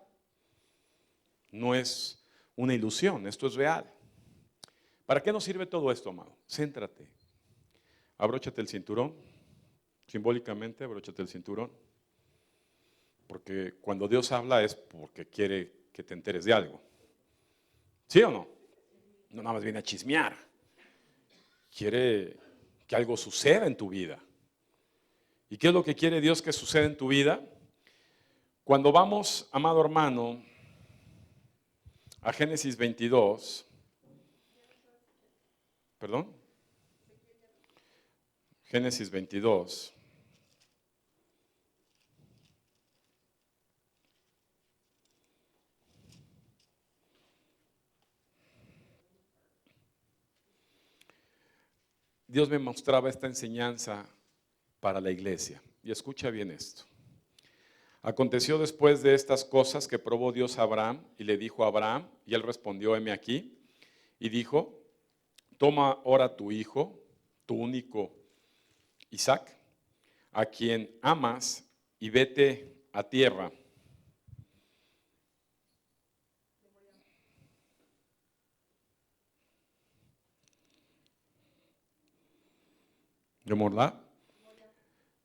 no es una ilusión, esto es real. ¿Para qué nos sirve todo esto, amado? Céntrate, abróchate el cinturón, simbólicamente abróchate el cinturón, porque cuando Dios habla es porque quiere que te enteres de algo. ¿Sí o no? No nada más viene a chismear. Quiere que algo suceda en tu vida. ¿Y qué es lo que quiere Dios que suceda en tu vida? Cuando vamos, amado hermano, a Génesis 22, ¿perdón? Génesis 22. Dios me mostraba esta enseñanza para la iglesia. Y escucha bien esto. Aconteció después de estas cosas que probó Dios a Abraham y le dijo a Abraham, y él respondió, heme aquí, y dijo, toma ahora tu hijo, tu único Isaac, a quien amas, y vete a tierra. ¿De Morla?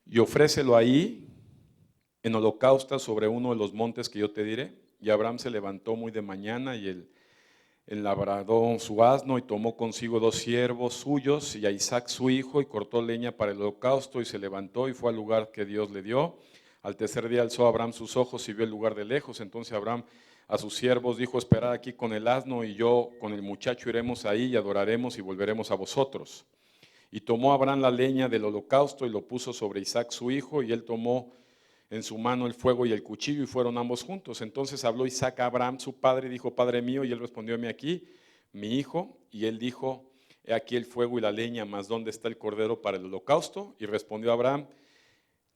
Y ofrécelo ahí en holocausto sobre uno de los montes que yo te diré. Y Abraham se levantó muy de mañana y él enlabradó su asno y tomó consigo 2 siervos suyos y a Isaac su hijo y cortó leña para el holocausto y se levantó y fue al lugar que Dios le dio. Al tercer día alzó Abraham sus ojos y vio el lugar de lejos. Entonces Abraham a sus siervos dijo, esperad aquí con el asno y yo con el muchacho iremos ahí y adoraremos y volveremos a vosotros. Y tomó Abraham la leña del holocausto y lo puso sobre Isaac su hijo y él tomó en su mano el fuego y el cuchillo y fueron ambos juntos. Entonces habló Isaac a Abraham su padre y dijo, Padre mío, y él respondió, heme aquí, mi hijo. Y él dijo, he aquí el fuego y la leña, mas ¿dónde está el cordero para el holocausto? Y respondió Abraham,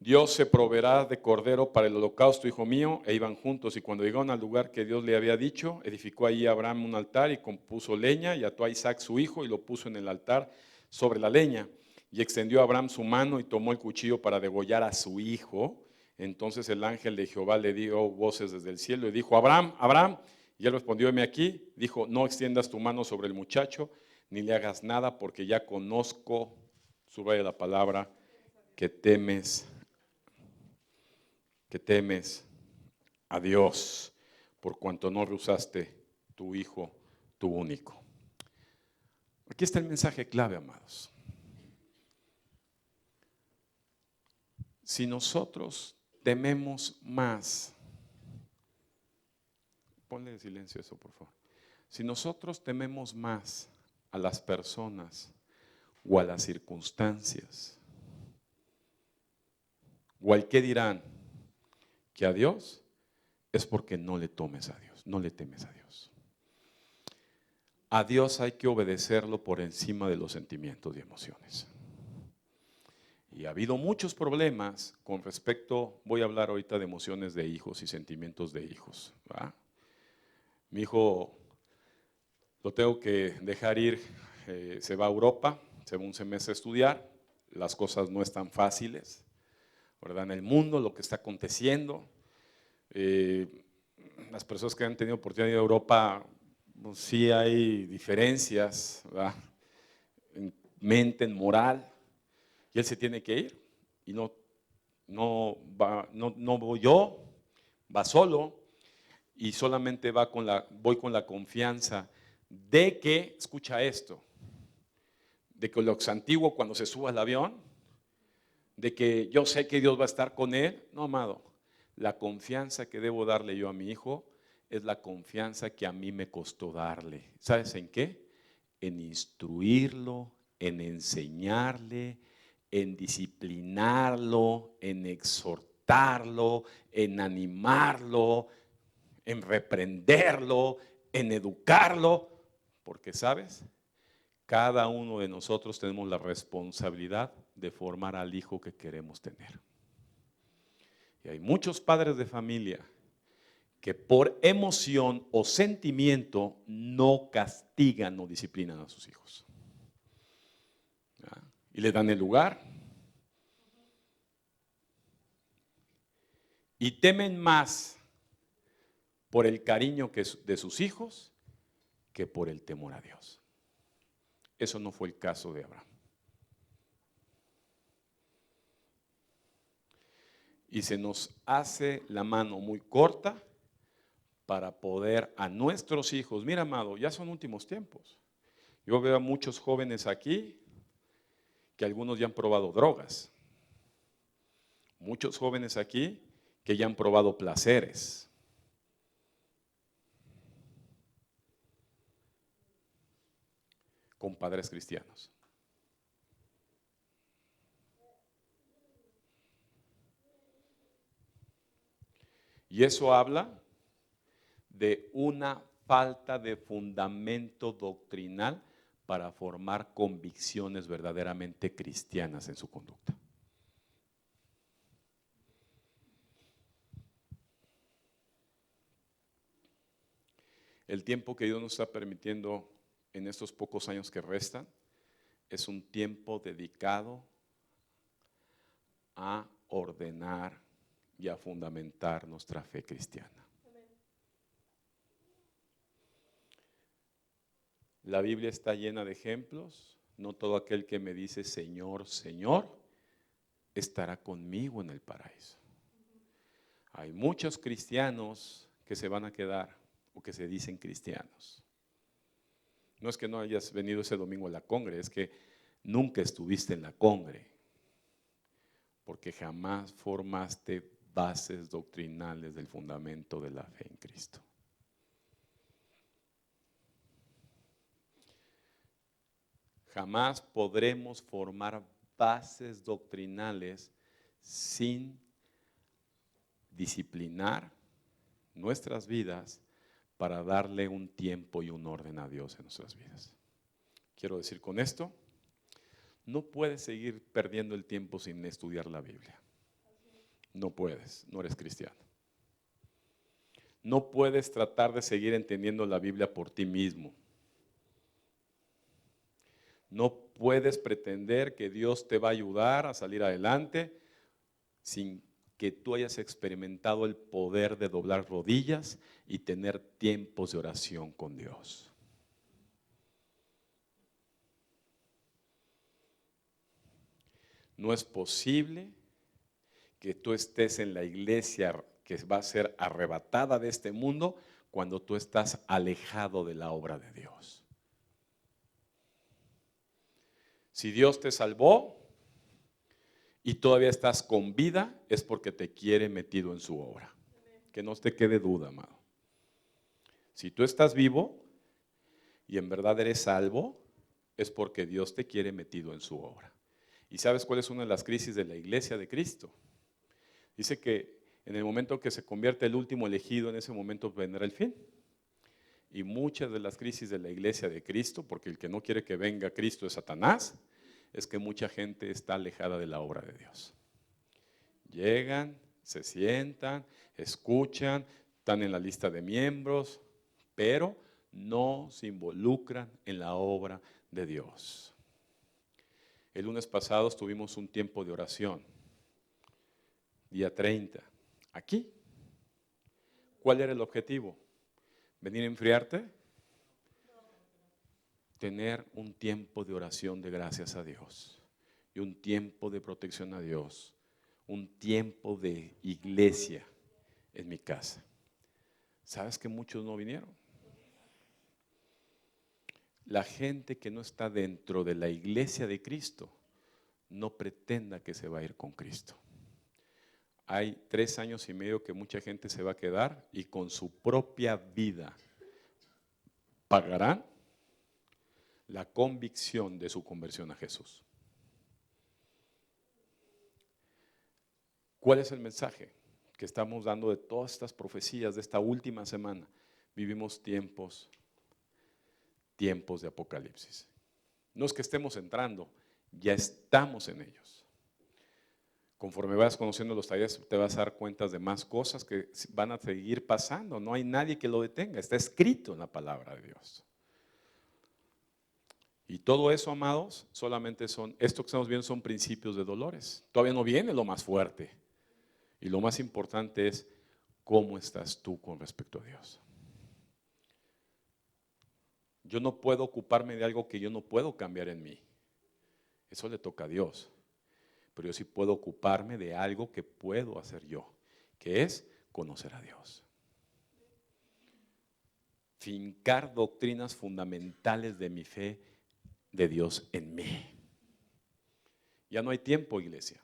Dios se proveerá de cordero para el holocausto, hijo mío. E iban juntos, y cuando llegaron al lugar que Dios le había dicho, edificó ahí Abraham un altar y compuso leña, y ató a Isaac su hijo y lo puso en el altar sobre la leña. Y extendió Abraham su mano y tomó el cuchillo para degollar a su hijo. Entonces el ángel de Jehová le dio voces desde el cielo y dijo, Abraham, Abraham. Y él respondió, heme aquí. Dijo, no extiendas tu mano sobre el muchacho, ni le hagas nada, porque ya conozco, subraya la palabra, que temes a Dios, por cuanto no rehusaste tu hijo, tu único. Aquí está el mensaje clave, amados. Si nosotros tememos más, ponle en silencio eso, por favor. Si nosotros tememos más a las personas o a las circunstancias, o al que dirán que a Dios, es porque no le tomes a Dios, no le temes a Dios. A Dios hay que obedecerlo por encima de los sentimientos y emociones. Y ha habido muchos problemas con respecto, voy a hablar ahorita de emociones de hijos y sentimientos de hijos, ¿verdad? Mi hijo lo tengo que dejar ir, se va a Europa, se va un semestre a estudiar, las cosas no están fáciles, ¿verdad? En el mundo, lo que está aconteciendo, las personas que han tenido oportunidad de ir a Europa, pues, sí hay diferencias, ¿verdad? En mente, en moral, y él se tiene que ir, y no voy yo, va solo, y solamente voy con la confianza de que, escucha esto, de que lo antiguo cuando se suba al avión, de que yo sé que Dios va a estar con él. No, amado, la confianza que debo darle yo a mi hijo es la confianza que a mí me costó darle. ¿Sabes en qué? En instruirlo, en enseñarle, en disciplinarlo, en exhortarlo, en animarlo, en reprenderlo, en educarlo, porque ¿sabes? Cada uno de nosotros tenemos la responsabilidad de formar al hijo que queremos tener. Y hay muchos padres de familia que por emoción o sentimiento no castigan o disciplinan a sus hijos. ¿Ya? Y le dan el lugar. Y temen más por el cariño de sus hijos que por el temor a Dios. Eso no fue el caso de Abraham. Y se nos hace la mano muy corta para poder a nuestros hijos. Mira, amado, ya son últimos tiempos. Yo veo a muchos jóvenes aquí que algunos ya han probado drogas. Muchos jóvenes aquí que ya han probado placeres. Con padres cristianos. Y eso habla de una falta de fundamento doctrinal para formar convicciones verdaderamente cristianas en su conducta. El tiempo que Dios nos está permitiendo en estos pocos años que restan es un tiempo dedicado a ordenar y a fundamentar nuestra fe cristiana. La Biblia está llena de ejemplos. No todo aquel que me dice Señor, Señor, estará conmigo en el paraíso. Hay muchos cristianos que se van a quedar o que se dicen cristianos. No es que no hayas venido ese domingo a la congre, es que nunca estuviste en la congre, porque jamás formaste bases doctrinales del fundamento de la fe en Cristo. Jamás podremos formar bases doctrinales sin disciplinar nuestras vidas para darle un tiempo y un orden a Dios en nuestras vidas. Quiero decir con esto, no puedes seguir perdiendo el tiempo sin estudiar la Biblia. No puedes, no eres cristiano. No puedes tratar de seguir entendiendo la Biblia por ti mismo. No puedes pretender que Dios te va a ayudar a salir adelante sin que tú hayas experimentado el poder de doblar rodillas y tener tiempos de oración con Dios. No es posible que tú estés en la iglesia que va a ser arrebatada de este mundo cuando tú estás alejado de la obra de Dios. Si Dios te salvó y todavía estás con vida, es porque te quiere metido en su obra. Que no te quede duda, amado. Si tú estás vivo y en verdad eres salvo, es porque Dios te quiere metido en su obra. ¿Y sabes cuál es una de las crisis de la iglesia de Cristo? Dice que en el momento que se convierte el último elegido, en ese momento vendrá el fin. Y muchas de las crisis de la iglesia de Cristo, porque el que no quiere que venga Cristo es Satanás, es que mucha gente está alejada de la obra de Dios. Llegan, se sientan, escuchan, están en la lista de miembros, pero no se involucran en la obra de Dios. El lunes pasado tuvimos un tiempo de oración, día 30, aquí. ¿Cuál era el objetivo? ¿Venir a enfriarte? Tener un tiempo de oración de gracias a Dios y un tiempo de protección a Dios, un tiempo de iglesia en mi casa. ¿Sabes que muchos no vinieron? La gente que no está dentro de la iglesia de Cristo no pretenda que se va a ir con Cristo. Hay 3 años y medio que mucha gente se va a quedar y con su propia vida pagarán la convicción de su conversión a Jesús. ¿Cuál es el mensaje que estamos dando de todas estas profecías de esta última semana? Vivimos tiempos de apocalipsis. No es que estemos entrando, ya estamos en ellos. Conforme vas conociendo los talleres, te vas a dar cuenta de más cosas que van a seguir pasando. No hay nadie que lo detenga, está escrito en la palabra de Dios. Y todo eso, amados, solamente esto que estamos viendo son principios de dolores. Todavía no viene lo más fuerte. Y lo más importante es ¿Cómo estás tú con respecto a Dios? Yo no puedo ocuparme de algo que yo no puedo cambiar en mí. Eso le toca a Dios. Pero yo sí puedo ocuparme de algo que puedo hacer yo, que es conocer a Dios. Fincar doctrinas fundamentales de mi fe de Dios en mí. Ya no hay tiempo, iglesia.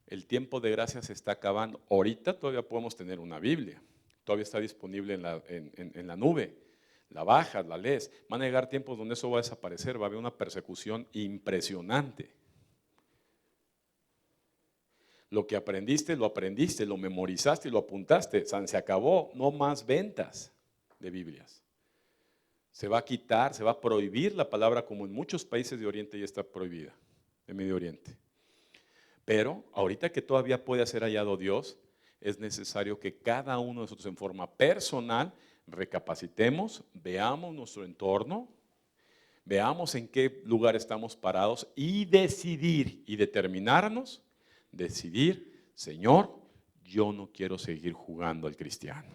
El tiempo de gracia se está acabando. Ahorita todavía podemos tener una Biblia. Todavía está disponible en la nube. La bajas, la lees. Van a llegar tiempos donde eso va a desaparecer. Va a haber una persecución impresionante. Lo que aprendiste, lo memorizaste y lo apuntaste. Se acabó. No más ventas de Biblias. Se va a quitar, se va a prohibir la palabra, como en muchos países de Oriente ya está prohibida, de Medio Oriente. Pero ahorita que todavía puede ser hallado Dios, es necesario que cada uno de nosotros en forma personal recapacitemos, veamos nuestro entorno, veamos en qué lugar estamos parados y decidir y determinarnos, decidir, Señor, yo no quiero seguir jugando al cristiano,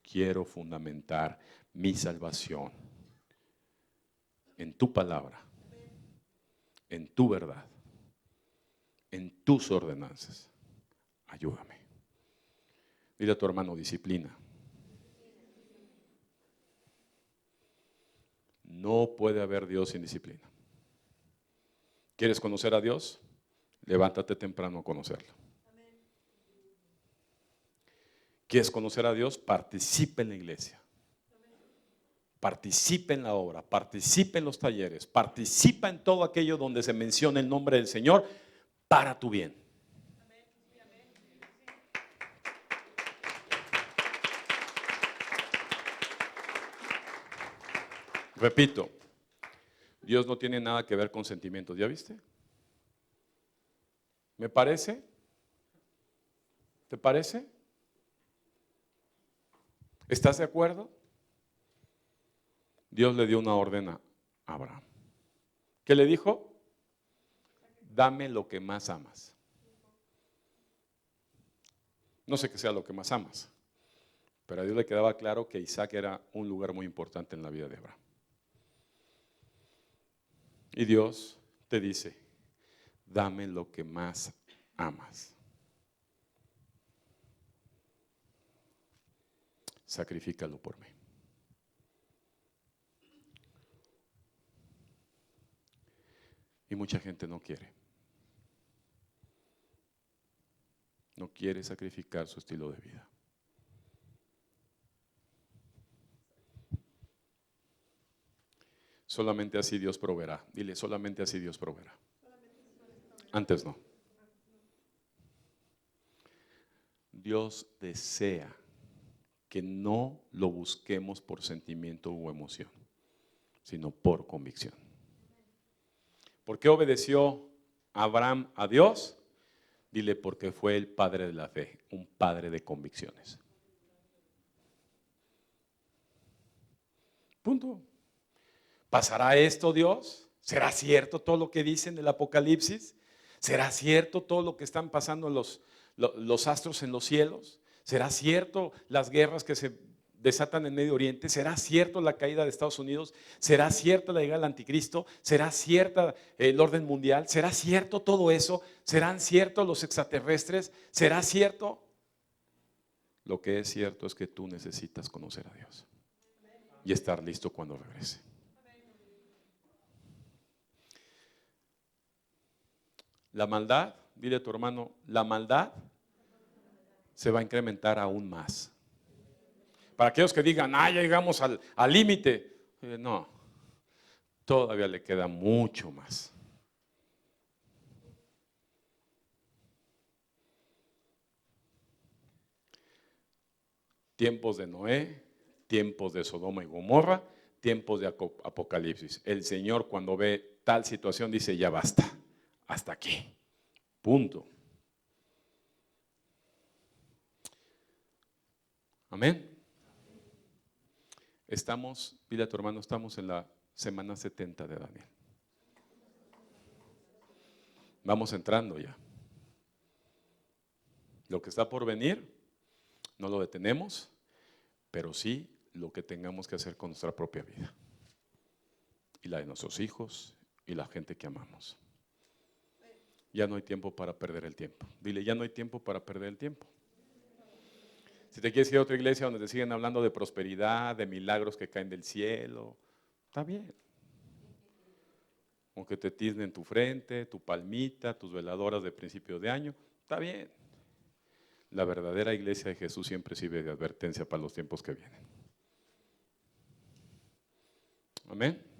quiero fundamentar mi salvación en tu palabra, en tu verdad, en tus ordenanzas. Ayúdame. Dile a tu hermano, disciplina. No puede haber Dios sin disciplina. ¿Quieres conocer a Dios? Levántate temprano a conocerlo. ¿Quieres conocer a Dios? Participa en la iglesia. Participa en la obra, participa en los talleres, participa en todo aquello donde se menciona el nombre del Señor para tu bien. Repito, Dios no tiene nada que ver con sentimientos, ¿ya viste? ¿Me parece? ¿Te parece? ¿Estás de acuerdo? Dios le dio una orden a Abraham. ¿Qué le dijo? Dame lo que más amas. No sé qué sea lo que más amas, pero a Dios le quedaba claro que Isaac era un lugar muy importante en la vida de Abraham. Y Dios te dice, dame lo que más amas. Sacrifícalo por mí. Y mucha gente no quiere. No quiere sacrificar su estilo de vida. Solamente así Dios proveerá. Dile, solamente así Dios proveerá. Antes no. Dios desea que no lo busquemos por sentimiento u emoción, sino por convicción. ¿Por qué obedeció Abraham a Dios? Dile, porque fue el padre de la fe, un padre de convicciones. Punto. ¿Pasará esto, Dios? ¿Será cierto todo lo que dicen del Apocalipsis? ¿Será cierto todo lo que están pasando los astros en los cielos? ¿Será cierto las guerras que se desatan en Medio Oriente? ¿Será cierto la caída de Estados Unidos? ¿Será cierta la llegada del anticristo? ¿Será cierta el orden mundial? ¿Será cierto todo eso? ¿Serán ciertos los extraterrestres? ¿Será cierto? Lo que es cierto es que tú necesitas conocer a Dios y estar listo cuando regrese. La maldad, dile a tu hermano, la maldad se va a incrementar aún más. Para aquellos que digan, ya llegamos al límite. No, todavía le queda mucho más. Tiempos de Noé, tiempos de Sodoma y Gomorra, tiempos de Apocalipsis. El Señor, cuando ve tal situación, dice, ya basta, hasta aquí, punto. Amén. Estamos, dile a tu hermano, estamos en la semana 70 de Daniel. Vamos entrando ya. Lo que está por venir No lo detenemos, pero sí lo que tengamos que hacer con nuestra propia vida. Y la de nuestros hijos y la gente que amamos. Ya no hay tiempo para perder el tiempo. Dile, ya no hay tiempo para perder el tiempo. Si te quieres ir a otra iglesia donde te siguen hablando de prosperidad, de milagros que caen del cielo, está bien. Aunque te tiznen tu frente, tu palmita, tus veladoras de principio de año, está bien. La verdadera iglesia de Jesús siempre sirve de advertencia para los tiempos que vienen. Amén.